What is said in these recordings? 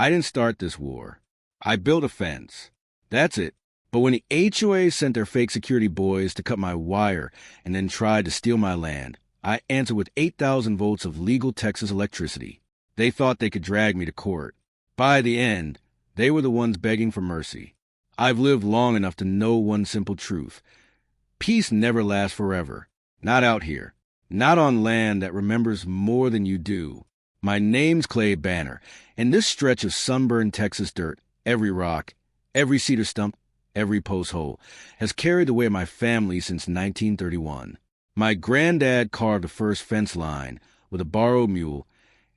I didn't start this war. I built a fence. That's it. But when the HOA sent their fake security boys to cut my wire and then tried to steal my land, I answered with 8,000 volts of legal Texas electricity. They thought they could drag me to court. By the end, they were the ones begging for mercy. I've lived long enough to know one simple truth. Peace never lasts forever. Not out here. Not on land that remembers more than you do. My name's Clay Banner, and this stretch of sunburned Texas dirt, every rock, every cedar stump, every post hole, has carried the weight of my family since 1931. My granddad carved the first fence line with a borrowed mule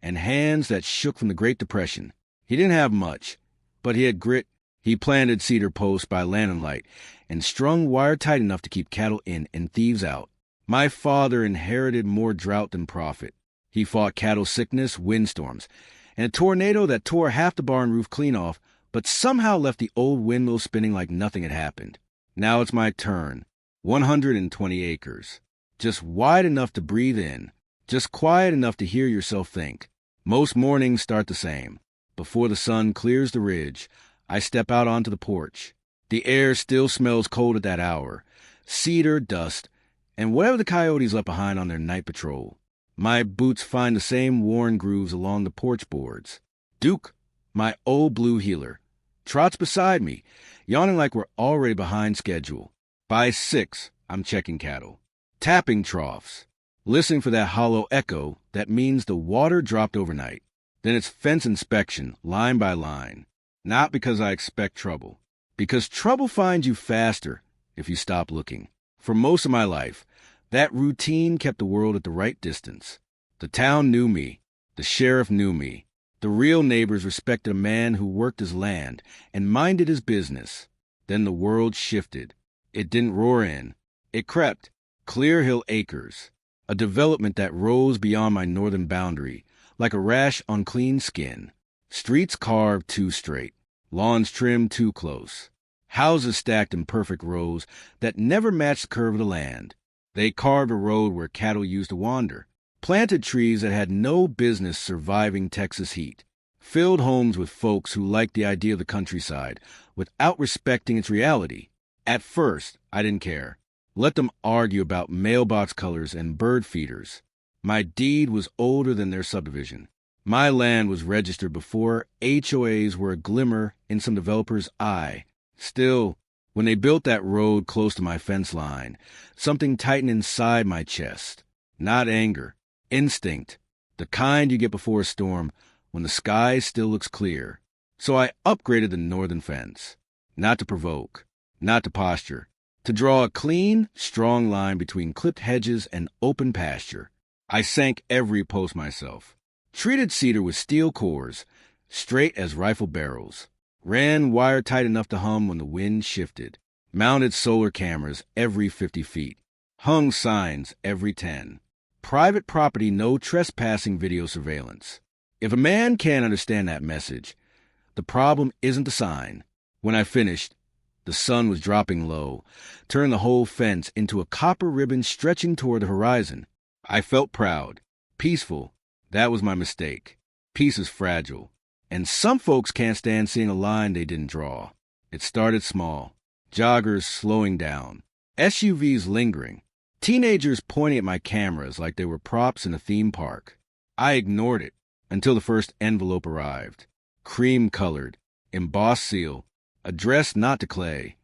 and hands that shook from the Great Depression. He didn't have much, but he had grit. He planted cedar posts by lantern light and strung wire tight enough to keep cattle in and thieves out. My father inherited more drought than profit. He fought cattle sickness, windstorms, and a tornado that tore half the barn roof clean off, but somehow left the old windmill spinning like nothing had happened. Now it's my turn. 120 acres. Just wide enough to breathe in. Just quiet enough to hear yourself think. Most mornings start the same. Before the sun clears the ridge, I step out onto the porch. The air still smells cold at that hour. Cedar, dust, and whatever the coyotes left behind on their night patrol. My boots find the same worn grooves along the porch boards. Duke, my old blue heeler, trots beside me, yawning like we're already behind schedule. By 6, I'm checking cattle, tapping troughs, listening for that hollow echo that means the water dropped overnight. Then it's fence inspection, line by line. Not because I expect trouble, because trouble finds you faster if you stop looking. For most of my life, that routine kept the world at the right distance. The town knew me. The sheriff knew me. The real neighbors respected a man who worked his land and minded his business. Then the world shifted. It didn't roar in. It crept. Clear Hill Acres, a development that rose beyond my northern boundary, like a rash on clean skin. Streets carved too straight. Lawns trimmed too close. Houses stacked in perfect rows that never matched the curve of the land. They carved a road where cattle used to wander, planted trees that had no business surviving Texas heat, filled homes with folks who liked the idea of the countryside without respecting its reality. At first, I didn't care. Let them argue about mailbox colors and bird feeders. My deed was older than their subdivision. My land was registered before HOAs were a glimmer in some developer's eye. Still, when they built that road close to my fence line, something tightened inside my chest. Not anger, instinct, the kind you get before a storm when the sky still looks clear. So I upgraded the northern fence. Not to provoke, not to posture, to draw a clean, strong line between clipped hedges and open pasture. I sank every post myself. Treated cedar with steel cores, straight as rifle barrels. Ran wire tight enough to hum when the wind shifted. Mounted solar cameras every 50 feet. Hung signs every 10. Private property, no trespassing video surveillance. If a man can't understand that message, the problem isn't the sign. When I finished, the sun was dropping low, turning the whole fence into a copper ribbon stretching toward the horizon. I felt proud, peaceful. That was my mistake. Peace is fragile. And some folks can't stand seeing a line they didn't draw. It started small. Joggers slowing down. SUVs lingering. Teenagers pointing at my cameras like they were props in a theme park. I ignored it until the first envelope arrived. Cream-colored, embossed seal, addressed not to Clay,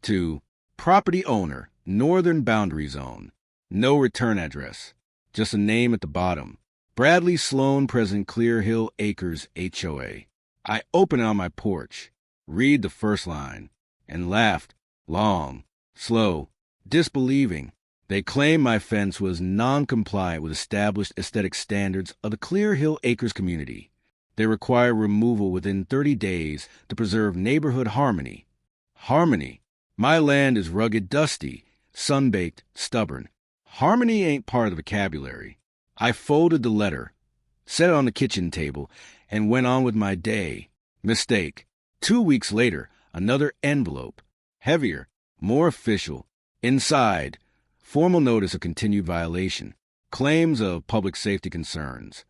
to property owner, northern boundary zone. No return address, just a name at the bottom. Bradley Sloan, President, Clear Hill Acres, HOA. I open it on my porch, read the first line, and laughed, long, slow, disbelieving. They claimed my fence was non-compliant with established aesthetic standards of the Clear Hill Acres community. They require removal within 30 days to preserve neighborhood harmony. Harmony. My land is rugged, dusty, sun-baked, stubborn. Harmony ain't part of the vocabulary. I folded the letter, set it on the kitchen table, and went on with my day. Mistake. 2 weeks later, another envelope. Heavier, more official. Inside, formal notice of continued violation, claims of public safety concerns,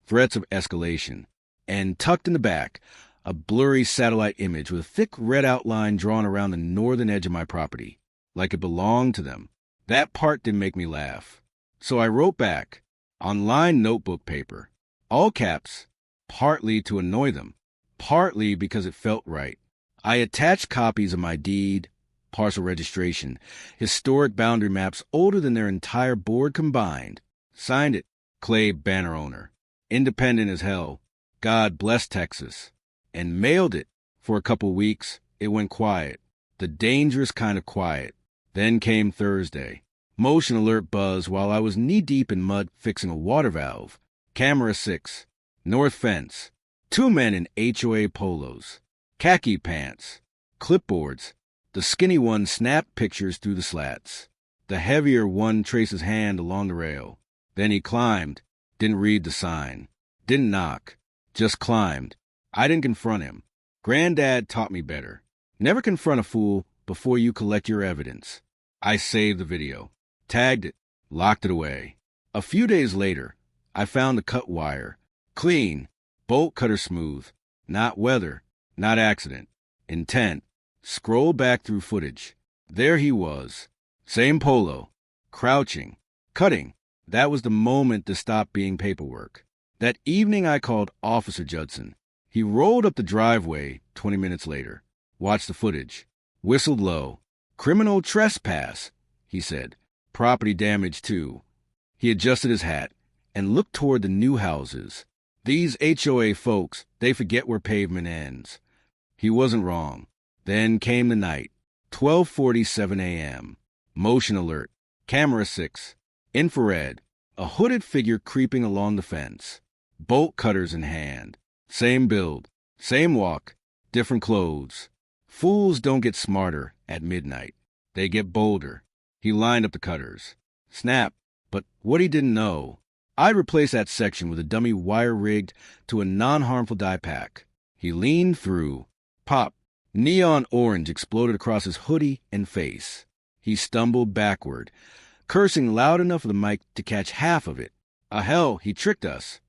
threats of escalation, and tucked in the back, a blurry satellite image with a thick red outline drawn around the northern edge of my property, like it belonged to them. That part didn't make me laugh. So I wrote back, on lined notebook paper, all caps, partly to annoy them, partly because it felt right. I attached copies of my deed, parcel registration, historic boundary maps older than their entire board combined. Signed it, Clay Banner Owner. Independent as hell. God bless Texas. And mailed it. For a couple weeks, it went quiet. The dangerous kind of quiet. Then came Thursday. Motion alert buzz while I was knee-deep in mud fixing a water valve. Camera 6. North fence. 2 men in HOA polos. Khaki pants. Clipboards. The skinny one snapped pictures through the slats. The heavier one traced his hand along the rail. Then he climbed. Didn't read the sign. Didn't knock. Just climbed. I didn't confront him. Granddad taught me better. Never confront a fool before you collect your evidence. I saved the video. Tagged it. Locked it away. A few days later, I found the cut wire. Clean. Bolt cutter smooth. Not weather. Not accident. Intent. Scroll back through footage. There he was. Same polo. Crouching. Cutting. That was the moment to stop being paperwork. That evening I called Officer Judson. He rolled up the driveway 20 minutes later. Watched the footage. Whistled low. Criminal trespass, he said. Property damage, too. He adjusted his hat and looked toward the new houses. These HOA folks, they forget where pavement ends. He wasn't wrong. Then came the night. 12:47 a.m. Motion alert. Camera 6. Infrared. A hooded figure creeping along the fence. Bolt cutters in hand. Same build. Same walk. Different clothes. Fools don't get smarter at midnight. They get bolder. He lined up the cutters. Snap. But what he didn't know, I'd replace that section with a dummy wire rigged to a non-harmful die pack. He leaned through. Pop. Neon orange exploded across his hoodie and face. He stumbled backward, cursing loud enough for the mic to catch half of it. Hell, he tricked us.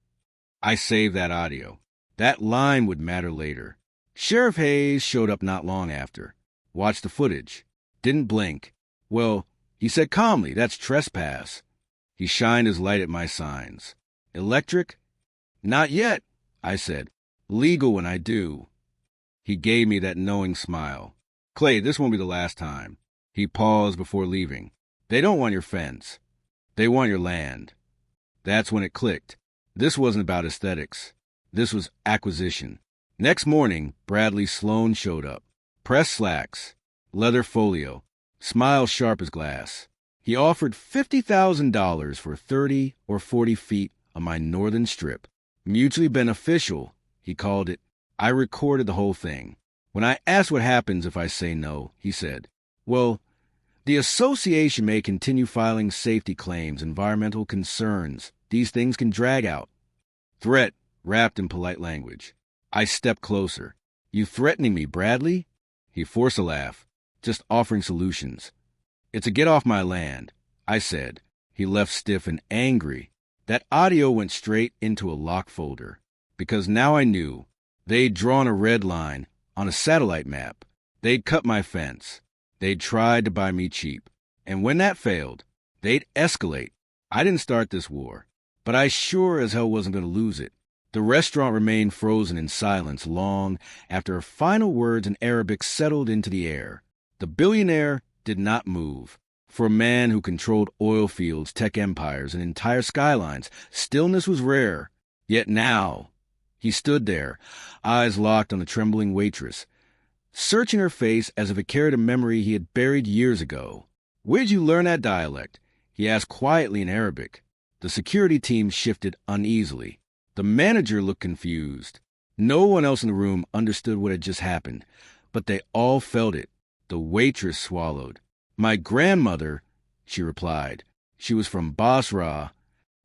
I saved that audio. That line would matter later. Sheriff Hayes showed up not long after. Watched the footage. Didn't blink. Well, he said calmly, that's trespass. He shined his light at my signs. Electric? Not yet, I said. Legal when I do. He gave me that knowing smile. Clay, this won't be the last time. He paused before leaving. They don't want your fence. They want your land. That's when it clicked. This wasn't about aesthetics. This was acquisition. Next morning, Bradley Sloan showed up. Pressed slacks, leather folio, smile sharp as glass. He offered $50,000 for 30 or 40 feet of my northern strip. Mutually beneficial, he called it. I recorded the whole thing. When I asked what happens if I say no, he said, well, the association may continue filing safety claims, environmental concerns. These things can drag out. Threat, wrapped in polite language. I stepped closer. You threatening me, Bradley? He forced a laugh, just offering solutions. It's a get off my land, I said. He left stiff and angry. That audio went straight into a lock folder, because now I knew they'd drawn a red line on a satellite map. They'd cut my fence. They'd tried to buy me cheap. And when that failed, they'd escalate. I didn't start this war, but I sure as hell wasn't going to lose it. The restaurant remained frozen in silence long after her final words in Arabic settled into the air. The billionaire did not move. For a man who controlled oil fields, tech empires, and entire skylines, stillness was rare. Yet now, he stood there, eyes locked on the trembling waitress, searching her face as if it carried a memory he had buried years ago. Where'd you learn that dialect? He asked quietly in Arabic. The security team shifted uneasily. The manager looked confused. No one else in the room understood what had just happened, but they all felt it. The waitress swallowed. My grandmother, she replied. She was from Basra.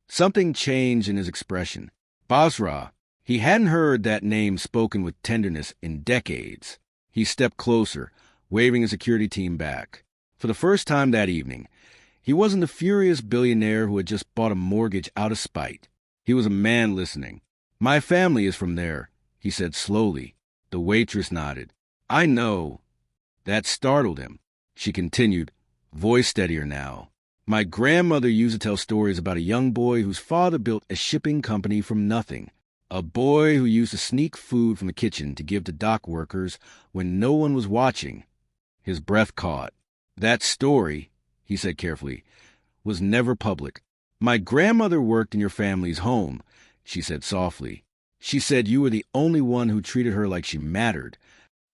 Something changed in his expression. Basra. He hadn't heard that name spoken with tenderness in decades. He stepped closer, waving his security team back. For the first time that evening, he wasn't the furious billionaire who had just bought a mortgage out of spite. He was a man listening. My family is from there, he said slowly. The waitress nodded. I know. That startled him. She continued, voice steadier now. My grandmother used to tell stories about a young boy whose father built a shipping company from nothing. A boy who used to sneak food from the kitchen to give to dock workers when no one was watching. His breath caught. That story, he said carefully, was never public. My grandmother worked in your family's home, she said softly. She said you were the only one who treated her like she mattered.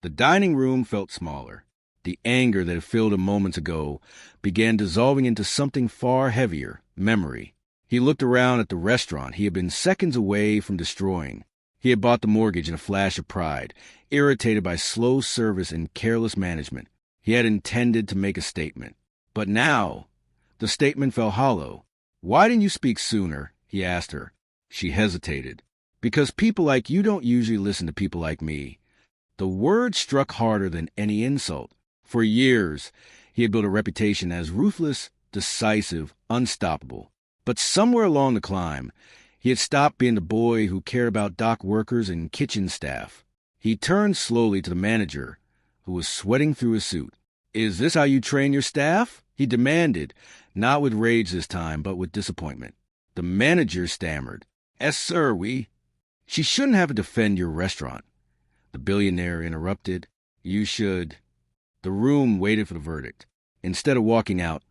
The dining room felt smaller. The anger that had filled him moments ago began dissolving into something far heavier, memory. He looked around at the restaurant he had been seconds away from destroying. He had bought the mortgage in a flash of pride, irritated by slow service and careless management. He had intended to make a statement. But now, the statement fell hollow. Why didn't you speak sooner? He asked her. She hesitated. Because people like you don't usually listen to people like me. The word struck harder than any insult. For years, he had built a reputation as ruthless, decisive, unstoppable. But somewhere along the climb, he had stopped being the boy who cared about dock workers and kitchen staff. He turned slowly to the manager, who was sweating through his suit. Is this how you train your staff? He demanded, not with rage this time, but with disappointment. The manager stammered. Yes, sir, we... She shouldn't have to defend your restaurant. The billionaire interrupted. You should... The room waited for the verdict. Instead of walking out,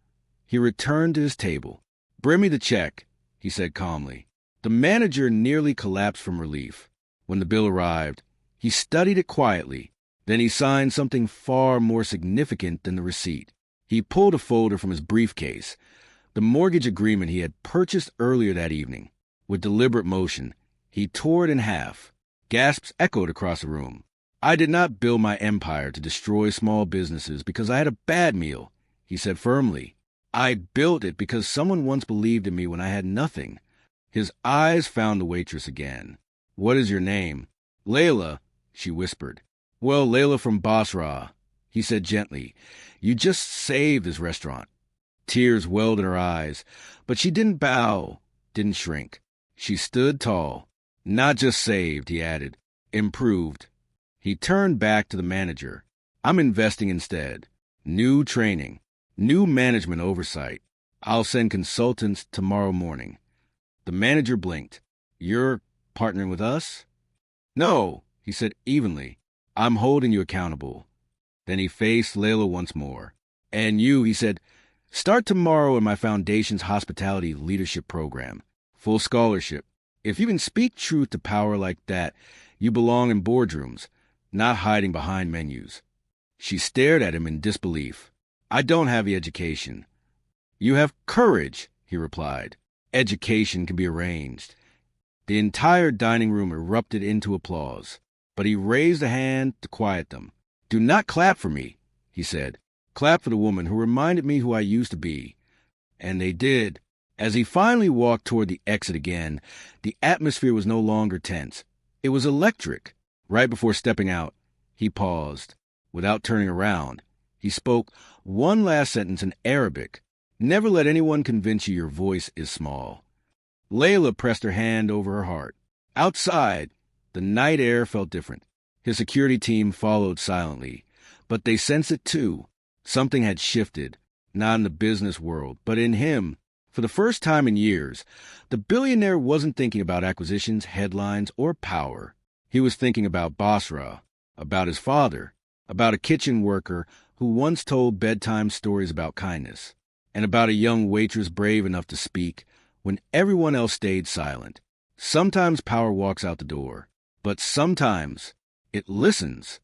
he returned to his table. Bring me the check, he said calmly. The manager nearly collapsed from relief. When the bill arrived, he studied it quietly. Then he signed something far more significant than the receipt. He pulled a folder from his briefcase, the mortgage agreement he had purchased earlier that evening. With deliberate motion, he tore it in half. Gasps echoed across the room. I did not build my empire to destroy small businesses because I had a bad meal, he said firmly. I built it because someone once believed in me when I had nothing. His eyes found the waitress again. What is your name? Layla, she whispered. Well, Layla from Basra, he said gently. You just saved this restaurant. Tears welled in her eyes, but she didn't bow, didn't shrink. She stood tall. Not just saved, he added. Improved. He turned back to the manager. I'm investing instead. New training. New management oversight. I'll send consultants tomorrow morning. The manager blinked. You're partnering with us? No, he said evenly. I'm holding you accountable. Then he faced Layla once more. And you, he said, start tomorrow in my foundation's hospitality leadership program. Full scholarship. If you can speak truth to power like that, you belong in boardrooms, not hiding behind menus. She stared at him in disbelief. I don't have the education. You have courage, he replied. Education can be arranged. The entire dining room erupted into applause, but he raised a hand to quiet them. Do not clap for me, he said. Clap for the woman who reminded me who I used to be. And they did. As he finally walked toward the exit again, the atmosphere was no longer tense. It was electric. Right before stepping out, he paused. Without turning around, he spoke one last sentence in Arabic. Never let anyone convince you your voice is small. Layla pressed her hand over her heart. Outside, the night air felt different. His security team followed silently, but they sensed it too. Something had shifted, not in the business world, but in him. For the first time in years, the billionaire wasn't thinking about acquisitions, headlines, or power. He was thinking about Basra, about his father, about a kitchen worker who once told bedtime stories about kindness, and about a young waitress brave enough to speak when everyone else stayed silent. Sometimes power walks out the door, but sometimes it listens.